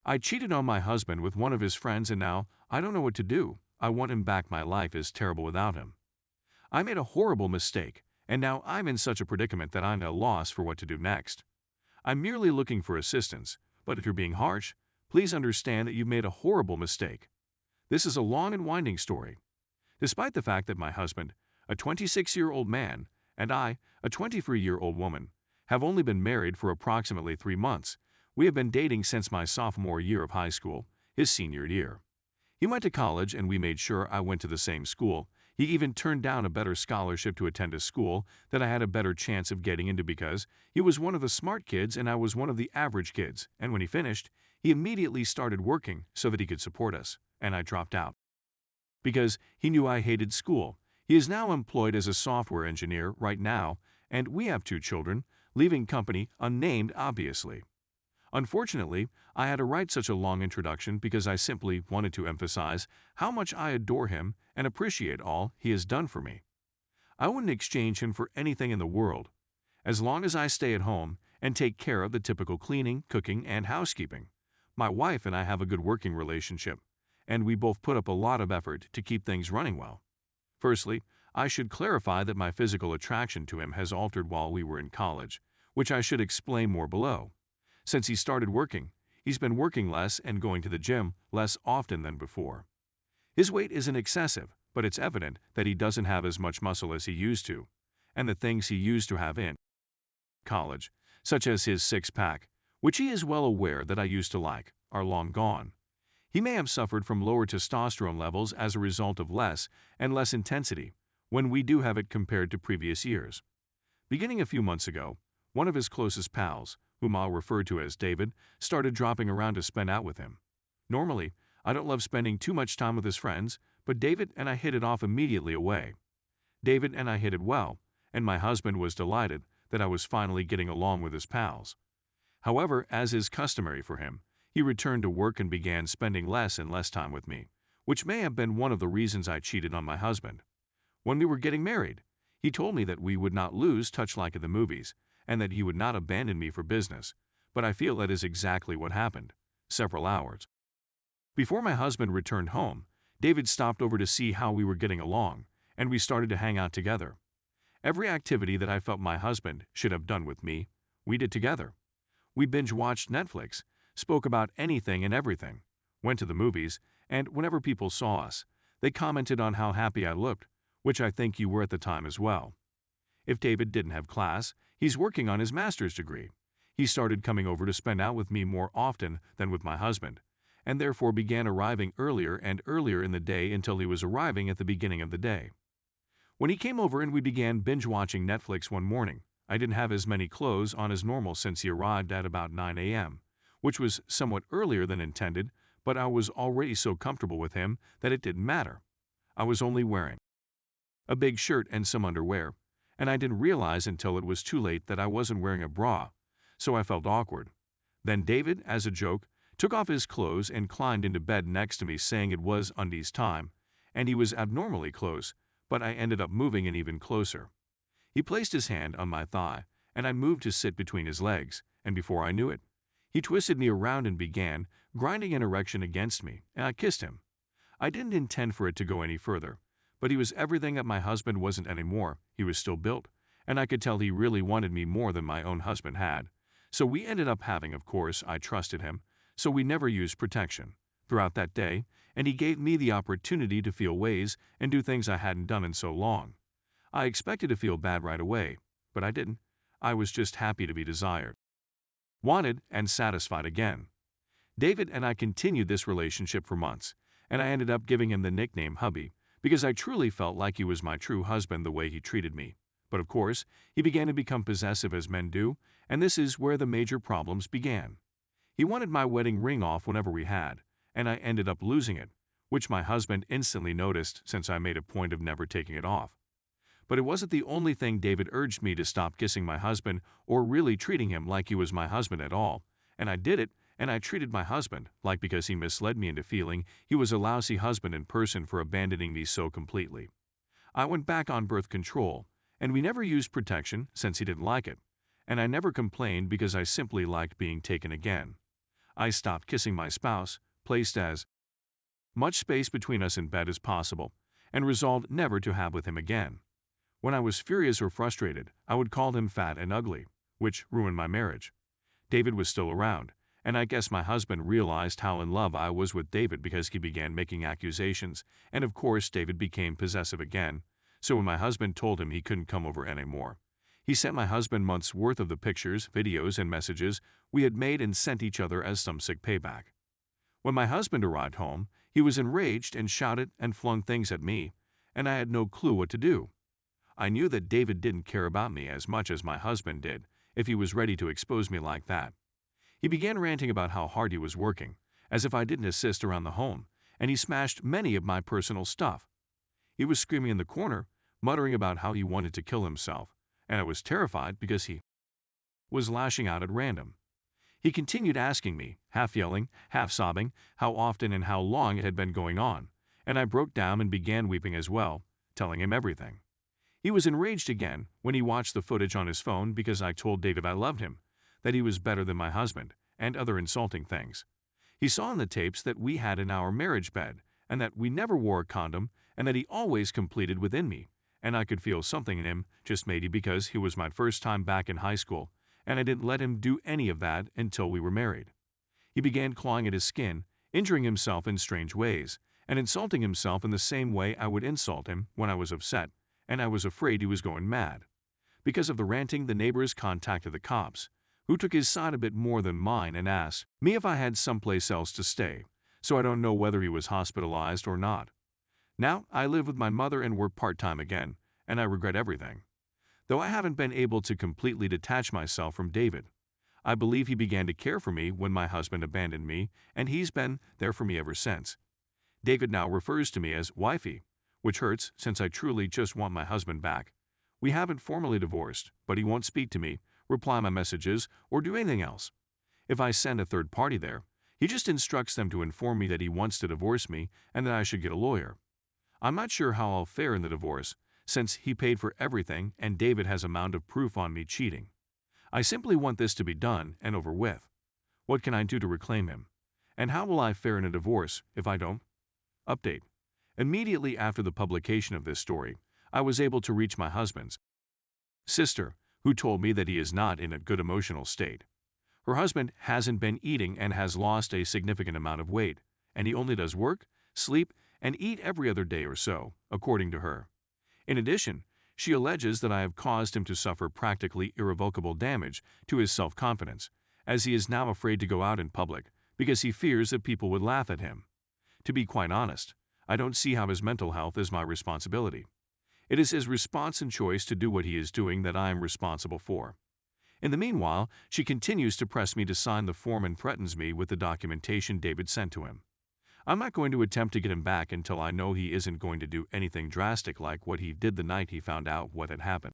I cheated on my husband with one of his friends and now I don't know what to do. I want him back. My life is terrible without him. I made a horrible mistake, and now I'm in such a predicament that I'm at a loss for what to do next. I'm merely looking for assistance, but if you're being harsh, please understand that you've made a horrible mistake. This is a long and winding story. Despite the fact that my husband, a 26-year-old man, and I, a 23-year-old woman, have only been married for approximately 3 months, we have been dating since my sophomore year of high school, his senior year. He went to college and we made sure I went to the same school. He even turned down a better scholarship to attend a school that I had a better chance of getting into because he was one of the smart kids and I was one of the average kids, and when he finished, he immediately started working so that he could support us, and I dropped out. Because he knew I hated school, he is now employed as a software engineer right now, and we have 2 children, leaving company unnamed obviously. Unfortunately, I had to write such a long introduction because I simply wanted to emphasize how much I adore him and appreciate all he has done for me. I wouldn't exchange him for anything in the world, as long as I stay at home and take care of the typical cleaning, cooking, and housekeeping. My wife and I have a good working relationship, and we both put up a lot of effort to keep things running well. Firstly, I should clarify that my physical attraction to him has altered while we were in college, which I should explain more below. Since he started working, he's been working less and going to the gym less often than before. His weight isn't excessive, but it's evident that he doesn't have as much muscle as he used to, and the things he used to have in college, such as his six-pack, which he is well aware that I used to like, are long gone. He may have suffered from lower testosterone levels as a result of less and less intensity when we do have it compared to previous years. Beginning a few months ago, one of his closest pals, whom I'll refer to as David, started dropping around to spend out with him. Normally, I don't love spending too much time with his friends, but David and I hit it off immediately away. David and I hit it well, and my husband was delighted that I was finally getting along with his pals. However, as is customary for him, he returned to work and began spending less and less time with me, which may have been one of the reasons I cheated on my husband. When we were getting married, he told me that we would not lose touch like in the movies, and that he would not abandon me for business, but I feel that is exactly what happened, several hours before my husband returned home. David stopped over to see how we were getting along, and we started to hang out together. Every activity that I felt my husband should have done with me, we did together. We binge-watched Netflix, spoke about anything and everything, went to the movies, and whenever people saw us, they commented on how happy I looked, which I think you were at the time as well. If David didn't have class, he's working on his master's degree. He started coming over to spend out with me more often than with my husband, and therefore began arriving earlier and earlier in the day until he was arriving at the beginning of the day. When he came over and we began binge-watching Netflix one morning, I didn't have as many clothes on as normal since he arrived at about 9 a.m., which was somewhat earlier than intended, but I was already so comfortable with him that it didn't matter. I was only wearing a big shirt and some underwear, and I didn't realize until it was too late that I wasn't wearing a bra, so I felt awkward. Then David, as a joke, took off his clothes and climbed into bed next to me saying it was undies time, and he was abnormally close, but I ended up moving in even closer. He placed his hand on my thigh, and I moved to sit between his legs, and before I knew it, he twisted me around and began grinding an erection against me, and I kissed him. I didn't intend for it to go any further, but he was everything that my husband wasn't anymore. He was still built, and I could tell he really wanted me more than my own husband had. So we ended up having, of course, I trusted him, so we never used protection throughout that day, and he gave me the opportunity to feel ways and do things I hadn't done in so long. I expected to feel bad right away, but I didn't. I was just happy to be desired, wanted, and satisfied again. David and I continued this relationship for months, and I ended up giving him the nickname Hubby because I truly felt like he was my true husband the way he treated me. But of course, he began to become possessive as men do, and this is where the major problems began. He wanted my wedding ring off whenever we had, and I ended up losing it, which my husband instantly noticed since I made a point of never taking it off. But it wasn't the only thing David urged me to stop kissing my husband or really treating him like he was my husband at all, and I did it, and I treated my husband like because he misled me into feeling he was a lousy husband in person for abandoning me so completely. I went back on birth control, and we never used protection since he didn't like it, and I never complained because I simply liked being taken again. I stopped kissing my spouse, placed as much space between us in bed as possible, and resolved never to have with him again. When I was furious or frustrated, I would call him fat and ugly, which ruined my marriage. David was still around, and I guess my husband realized how in love I was with David because he began making accusations, and of course David became possessive again, so when my husband told him he couldn't come over anymore, he sent my husband months' worth of the pictures, videos, and messages we had made and sent each other as some sick payback. When my husband arrived home, he was enraged and shouted and flung things at me, and I had no clue what to do. I knew that David didn't care about me as much as my husband did if he was ready to expose me like that. He began ranting about how hard he was working, as if I didn't assist around the home, and he smashed many of my personal stuff. He was screaming in the corner, muttering about how he wanted to kill himself, and I was terrified because he was lashing out at random. He continued asking me, half yelling, half sobbing, how often and how long it had been going on, and I broke down and began weeping as well, telling him everything. He was enraged again when he watched the footage on his phone because I told David I loved him, that he was better than my husband, and other insulting things. He saw in the tapes that we had in our marriage bed, and that we never wore a condom, and that he always completed within me, and I could feel something in him, just maybe because he was my first time back in high school, and I didn't let him do any of that until we were married. He began clawing at his skin, injuring himself in strange ways, and insulting himself in the same way I would insult him when I was upset, and I was afraid he was going mad. Because of the ranting, the neighbors contacted the cops, who took his side a bit more than mine and asked me if I had someplace else to stay, so I don't know whether he was hospitalized or not. Now, I live with my mother and work part-time again, and I regret everything. Though I haven't been able to completely detach myself from David, I believe he began to care for me when my husband abandoned me, and he's been there for me ever since. David now refers to me as wifey, which hurts since I truly just want my husband back. We haven't formally divorced, but he won't speak to me, reply my messages, or do anything else. If I send a third party there, he just instructs them to inform me that he wants to divorce me and that I should get a lawyer. I'm not sure how I'll fare in the divorce, since he paid for everything and David has a mound of proof on me cheating. I simply want this to be done and over with. What can I do to reclaim him? And how will I fare in a divorce if I don't? Update. Immediately after the publication of this story, I was able to reach my husband's sister, who told me that he is not in a good emotional state. Her husband hasn't been eating and has lost a significant amount of weight, and he only does work, sleep, and eat every other day or so, according to her. In addition, she alleges that I have caused him to suffer practically irrevocable damage to his self-confidence, as he is now afraid to go out in public because he fears that people would laugh at him. To be quite honest, I don't see how his mental health is my responsibility. It is his response and choice to do what he is doing that I am responsible for. In the meanwhile, she continues to press me to sign the form and threatens me with the documentation David sent to him. I'm not going to attempt to get him back until I know he isn't going to do anything drastic like what he did the night he found out what had happened.